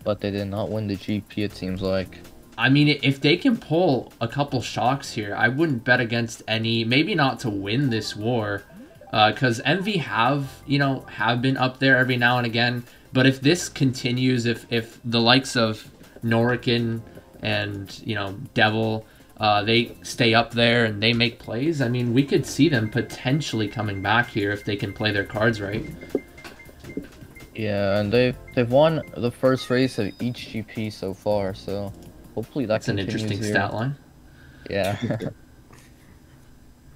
But they did not win the GP, it seems like. I mean, if they can pull a couple shocks here, I wouldn't bet against any. Maybe not to win this war, because MV have been up there every now and again. But if this continues, if the likes of Norikin and Devil, they stay up there and they make plays, I mean, we could see them potentially coming back here if they can play their cards right. Yeah, and they've won the first race of each GP so far, so hopefully that's an interesting stat line. Yeah.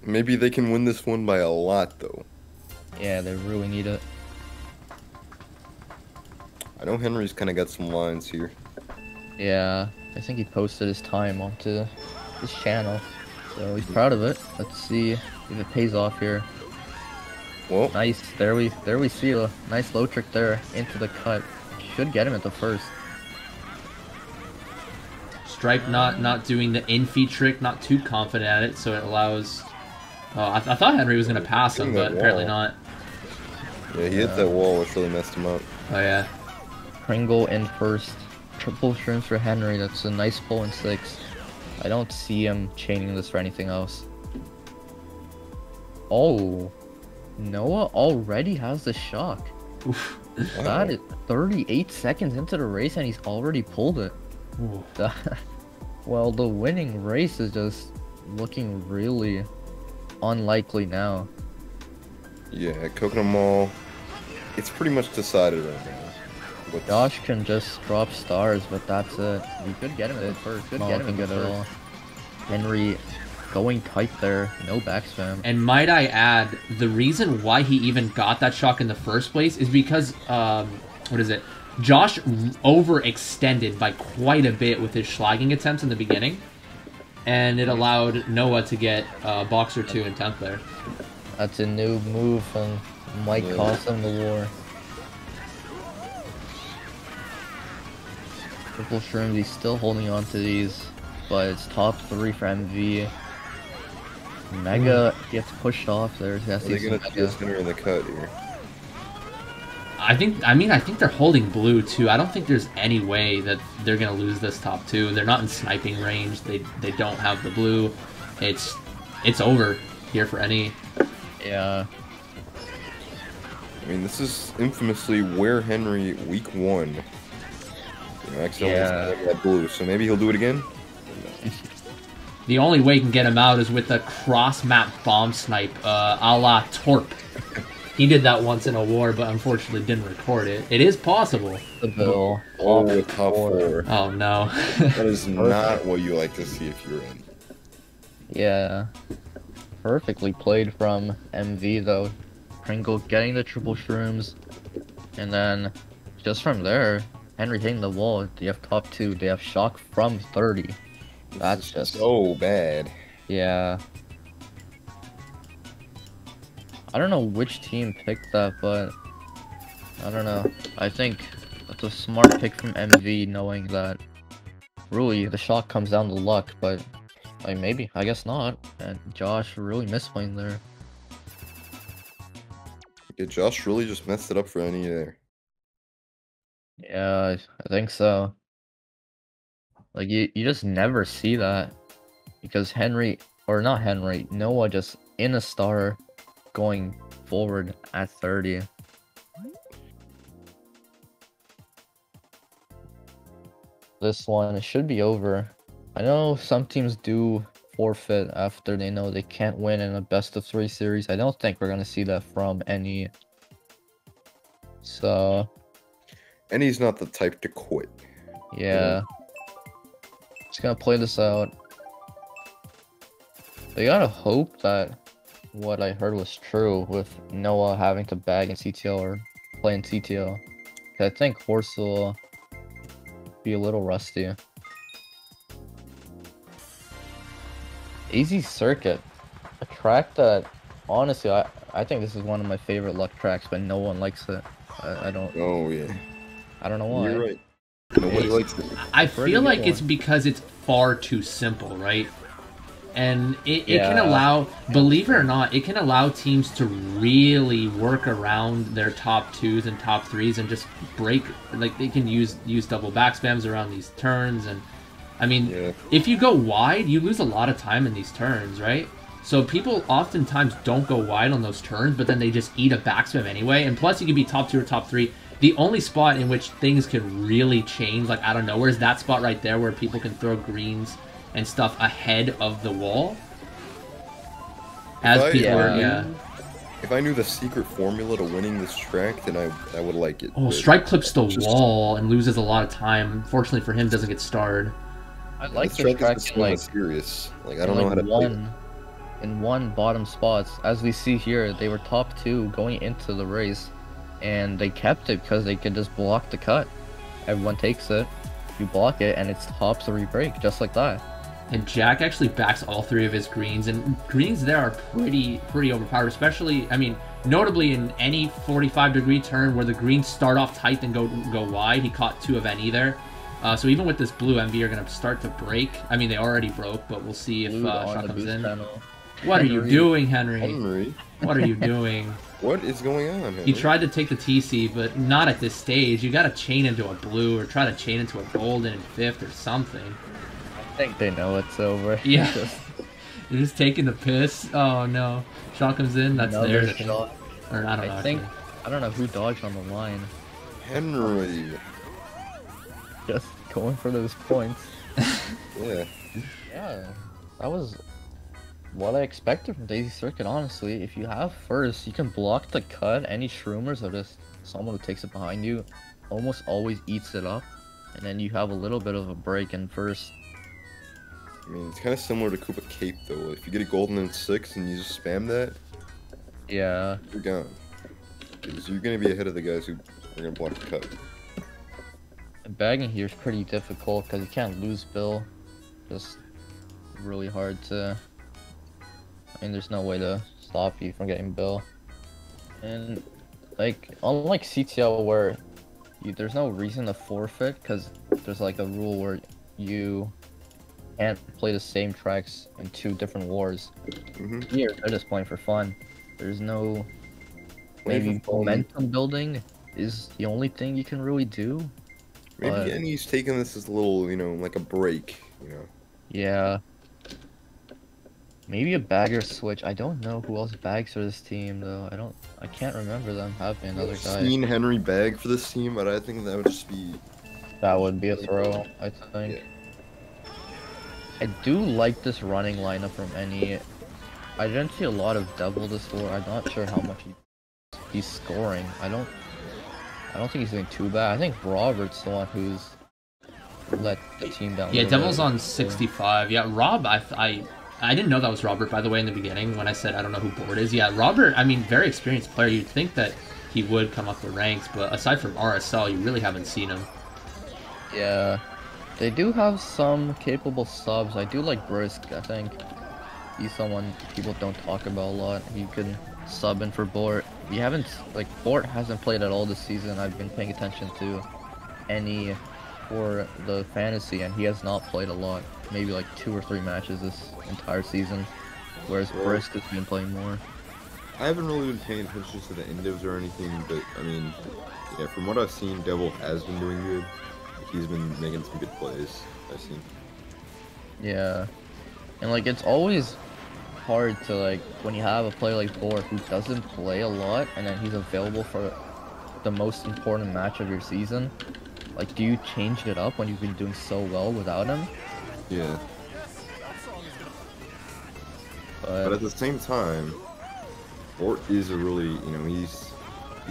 Maybe they can win this one by a lot, though. Yeah, they really need it. I know Henry's kind of got some lines here. Yeah, I think he posted his time onto his channel, so he's proud of it. Let's see if it pays off here. Well, nice. There we see a nice low trick there into the cut. Should get him at the first. Stripe not doing the in-feed trick, not too confident at it, so it allows. Oh, I thought Henry was gonna pass him, but apparently not. Yeah, he hit that wall, which really messed him up. Oh yeah. Pringle in first. Triple shrooms for Henry. That's a nice pull in 6. I don't see him chaining this for anything else. Oh. Noah already has the shock. Oof. That is 38 seconds into the race and he's already pulled it. Well, the winning race is just looking really unlikely now. Yeah, Coconut Mall, it's pretty much decided right now. Josh can just drop stars, but that's it. We could get him at first. Could get him in first. Henry going tight there, no back spam. And might I add, the reason why he even got that shock in the first place is because, Josh overextended by quite a bit with his schlagging attempts in the beginning. And it allowed Noah to get box or 2 in 10th there. That's a new move and might cost him the war. Triple shrooms, he's still holding on to these, but it's top 3 for MV. Mega gets pushed off there. They're gonna TS Henry in the cut here. I think they're holding blue too. I don't think there's any way that they're gonna lose this top two. They're not in sniping range. They don't have the blue. It's over here for any. Yeah. I mean, this is infamously where Henry week 1. You know, accidentally sniped that blue, so maybe he'll do it again. The only way you can get him out is with a cross-map bomb snipe, a la Torp. He did that once in a war, but unfortunately didn't record it. It is possible. The bill. Oh, the top 4. Oh, no. That is not what you like to see if you're in. Yeah. Perfectly played from MV, though. Pringle getting the triple shrooms. And then, just from there, Henry hitting the wall. They have top 2. They have shock from 30. That's just so bad. Yeah. I don't know which team picked that, but I don't know. I think that's a smart pick from MV, knowing that really the shot comes down to luck, but like maybe, I guess not. And Josh really misplaying there. Yeah, Josh really just messed it up for any there. Yeah, I think so. Like you just never see that because Henry, or not Henry, Noah just in a star going forward at 30. This one, it should be over. I know some teams do forfeit after they know they can't win in a best of 3 series. I don't think we're gonna see that from any. So. And he's not the type to quit. Yeah. Just gonna play this out. They gotta hope that what I heard was true with Noah having to bag in CTO or play in CTO. I think Horse will be a little rusty. Easy Circuit. A track that, honestly, I think this is one of my favorite luck tracks, but no one likes it. I don't... Oh, yeah. I don't know why. You're right. Nobody likes it. I feel like it's because it's far too simple, right? And it can allow, believe it or not, it can allow teams to really work around their top 2s and top 3s and just break, like they can use double back spams around these turns. And I mean, if you go wide, you lose a lot of time in these turns, right? So people oftentimes don't go wide on those turns, but then they just eat a back spam anyway. And plus you can be top 2 or top 3. The only spot in which things can really change, like out of nowhere, is that spot right there where people can throw greens and stuff ahead of the wall. As people are, If I knew the secret formula to winning this track, then I would like it. Oh, Strike clips the wall and loses a lot of time. Fortunately for him, doesn't get starred. I like this this track is in, like, serious. Like, I don't know how to play it. In one bottom spots. As we see here, they were top 2 going into the race. And they kept it because they could just block the cut. Everyone takes it. You block it, and it's top 3 break, just like that. And Jack actually backs all 3 of his greens, and greens there are pretty overpowered, especially, I mean, notably in any 45-degree turn where the greens start off tight then go wide. He caught 2 of any there. So even with this blue, MV are going to start to break. I mean, they already broke, but we'll see if shot comes in. What are you doing, Henry? What are you doing? What is going on, Henry? He tried to take the TC, but not at this stage. You got to chain into a blue or try to chain into a golden in 5th or something. I think they know it's over. Yeah. You're just taking the piss. Oh no. Shot comes in, that's their shot. Or I don't know. I don't know who dodged on the line. Henry. Just going for those points. Yeah. Yeah. That was what I expected from Daisy Circuit, honestly. If you have first, you can block the cut. Any shroomers or just someone who takes it behind you almost always eats it up. And then you have a little bit of a break in first. I mean, it's kind of similar to Koopa Cape, though. If you get a golden in 6 and you just spam that, yeah, you're gone. Because you're going to be ahead of the guys who are going to block the cut. And bagging here is pretty difficult because you can't lose Bill. Just really hard to... I mean, there's no way to stop you from getting Bill. And, like, unlike CTL where there's no reason to forfeit because there's, like, a rule where you can't play the same tracks in 2 different wars. Here, they're just playing for fun. There's no maybe momentum building. is the only thing you can really do. Maybe But Annie's taking this as a little, you know, like a break, you know. yeah, maybe a bagger switch. I don't know who else bags for this team though. I can't remember them having another I've guy. seen Henry bag for this team, but I think that would just be. That would be a throw, I think. Yeah. I do like this running lineup from Any. I didn't see a lot of Devil this war. I'm not sure how much he's scoring. I don't think he's doing too bad. I think Robert's the one who's let the team down. Yeah, Devil's on 65. Yeah, Rob, I didn't know that was Robert, by the way, in the beginning when I said I don't know who Board is. Yeah, Robert, I mean, very experienced player. You'd think that he would come up the ranks, but aside from RSL, you really haven't seen him. Yeah, they do have some capable subs. I do like Brisk. I think he's someone people don't talk about a lot. He can sub in for Bort. We haven't, like, Bort hasn't played at all this season. I've been paying attention to Any for the fantasy, and he has not played a lot. Maybe like 2 or 3 matches this entire season, whereas Brisk has been playing more. I haven't really been paying attention to the indivs or anything, but I mean, yeah, from what I've seen, Devil has been doing good. He's been making some good plays, I've seen. Yeah, and like it's always hard to, like, when you have a player like Bort who doesn't play a lot and then he's available for the most important match of your season. Like, do you change it up when you've been doing so well without him? Yeah. But at the same time, Bort is a really, you know, he's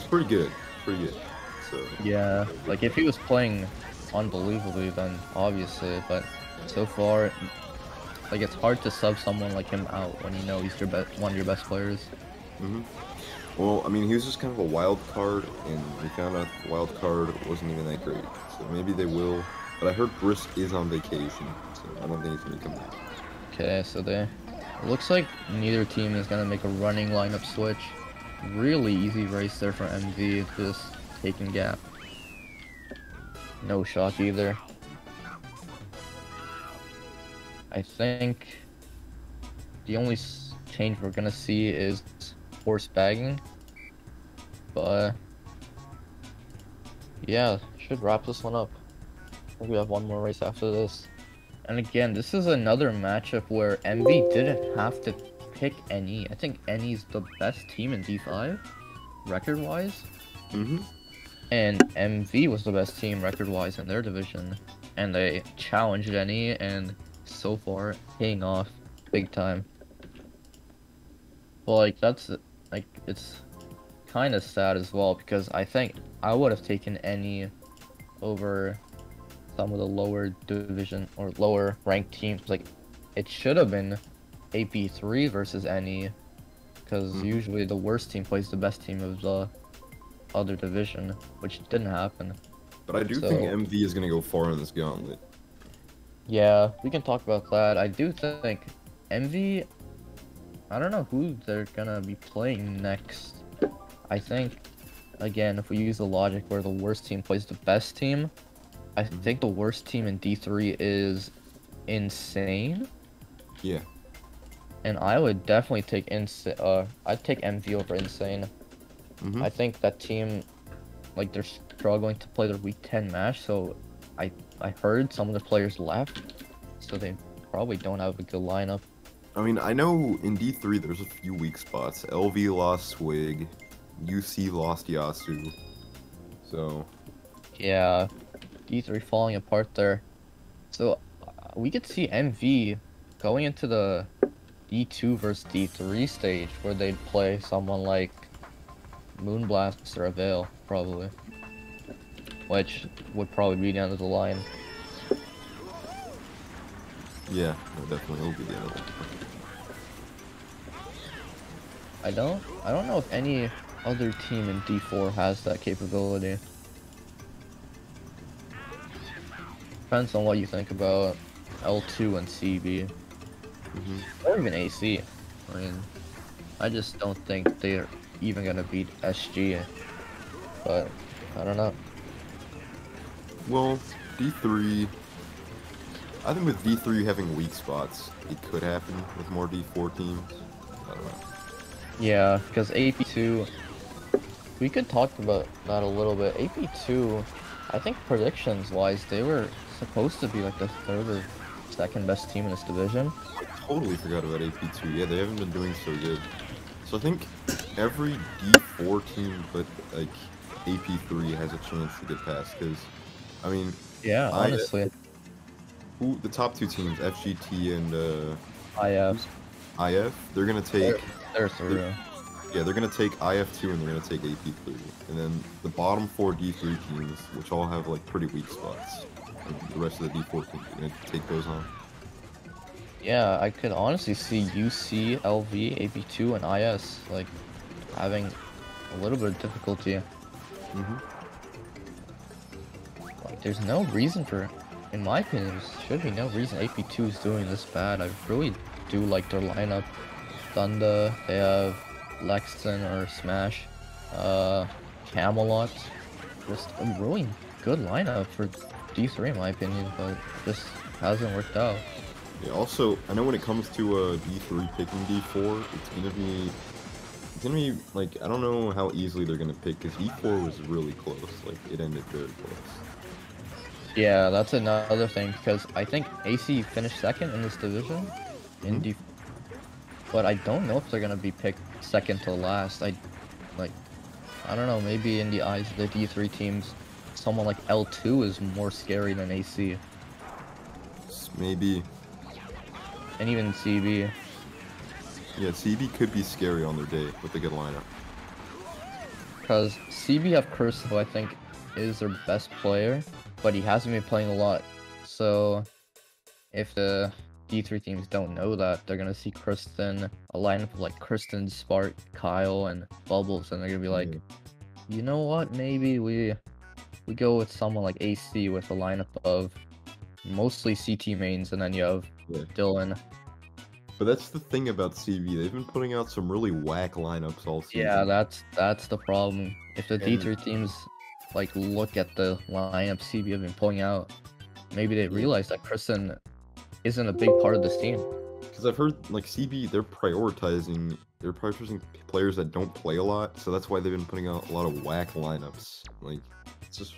pretty good, so. Yeah, like if he was playing unbelievably, then obviously, but so far, like, it's hard to sub someone like him out when you know he's one of your best players. Well, I mean, he was just kind of a wild card, and we found out the wild card wasn't even that great. So maybe they will. But I heard Brisk is on vacation, so I don't think he's gonna come back. Okay, so it looks like neither team is gonna make a running lineup switch. Really easy race there for MV, just taking gap. No shock either. I think the only change we're gonna see is horse bagging, but yeah, should wrap this one up. I think we have one more race after this. And again, this is another matchup where MV didn't have to pick Any. I think Any's the best team in D5, record-wise. And MV was the best team record-wise in their division. And they challenged Any, and so far, paying off big time. Well, like, that's, like, it's kind of sad as well, because I think I would have taken Any over some of the lower division or lower ranked teams. Like, it should have been AP3 versus Any, because usually the worst team plays the best team of the other division, which didn't happen. But I do think MV is gonna go far in this gauntlet. Yeah, we can talk about that. I do think MV, I don't know who they're gonna be playing next. I think, again, if we use the logic where the worst team plays the best team, I think the worst team in D3 is Insane. Yeah. And I would definitely take I'd take MV over Insane. I think that team, like, they're struggling to play their week 10 match, so I heard some of the players left, so they probably don't have a good lineup. I mean, I know in D3 there's a few weak spots. LV lost Swig, UC lost Yasu, so. Yeah, D3 falling apart there. So we could see MV going into the D2 versus D3 stage where they'd play someone like Moonblast or Avail, probably. Which would probably be the end of the line. Yeah, that definitely will be the end of the line. I don't know if any other team in D4 has that capability. Depends on what you think about L2 and CB. Or even AC. I mean, I just don't think they're even gonna beat SG. But, I don't know. Well, D3, I think with D3 having weak spots, it could happen with more D4 teams. I don't know. Yeah, because AP2, we could talk about that a little bit. AP2, I think predictions-wise, they were supposed to be like the third or second best team in this division. I totally forgot about AP2. Yeah, they haven't been doing so good. So I think every D4 team but like AP3 has a chance to get past, because, I mean... Yeah, honestly. The top two teams, FGT and IF. IF, they're gonna take... They're through. Yeah, they're gonna take IF2 and they're gonna take AP3. And then the bottom 4 D3 teams, which all have like pretty weak spots. And the rest of the D4 teams are gonna take those on. Yeah, I could honestly see UC, LV, AP2, and IS like having a little bit of difficulty. Like, there's no reason for, in my opinion, there should be no reason AP2 is doing this bad. I really do like their lineup. Thunder, they have Lexington or Smash, Camelot. Just a really good lineup for D3 in my opinion, but just hasn't worked out. Yeah, also, I know when it comes to D3 picking D4, it's gonna be like, I don't know how easily they're gonna pick, because E4 was really close. Like, it ended very close. Yeah, that's another thing, because I think AC finished second in this division in D4, but I don't know if they're gonna be picked second to last. I don't know, maybe in the eyes of the D3 teams, someone like L2 is more scary than AC. Maybe. And even CB. Yeah, CB could be scary on their day with a good lineup. Because CB have Chris, who I think is their best player, but he hasn't been playing a lot. So if the D3 teams don't know that, they're gonna see Kristen, a lineup of like Kristen, Spark, Kyle, and Bubbles, and they're gonna be like, you know what, maybe we go with someone like AC with a lineup of mostly CT mains, and then you have Dylan. But that's the thing about CB, they've been putting out some really whack lineups all season. Yeah, that's the problem. If the D3 teams like look at the lineup CB have been pulling out, maybe they realize that Kristen isn't a big part of this team. Because I've heard like CB, they're prioritizing players that don't play a lot, so that's why they've been putting out a lot of whack lineups. Like, it's just,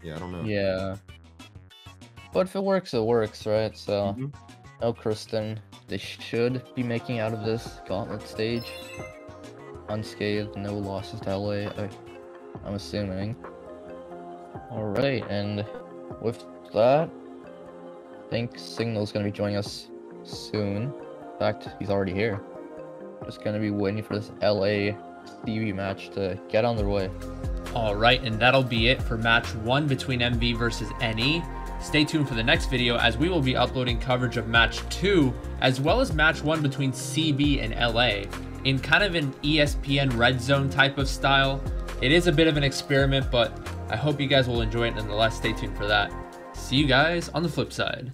yeah, I don't know. Yeah, but if it works, it works, right? So no Kristen, they should be making out of this gauntlet stage unscathed, no losses to LA, I'm assuming. Alright, and with that, I think Signal's gonna be joining us soon. In fact, he's already here. Just gonna be waiting for this LA CB match to get on their way. Alright, and that'll be it for match 1 between MV versus NE. Stay tuned for the next video, as we will be uploading coverage of match 2, as well as match 1 between CB and LA, in kind of an ESPN Red Zone type of style. It is a bit of an experiment, but I hope you guys will enjoy it nonetheless. Stay tuned for that. See you guys on the flip side.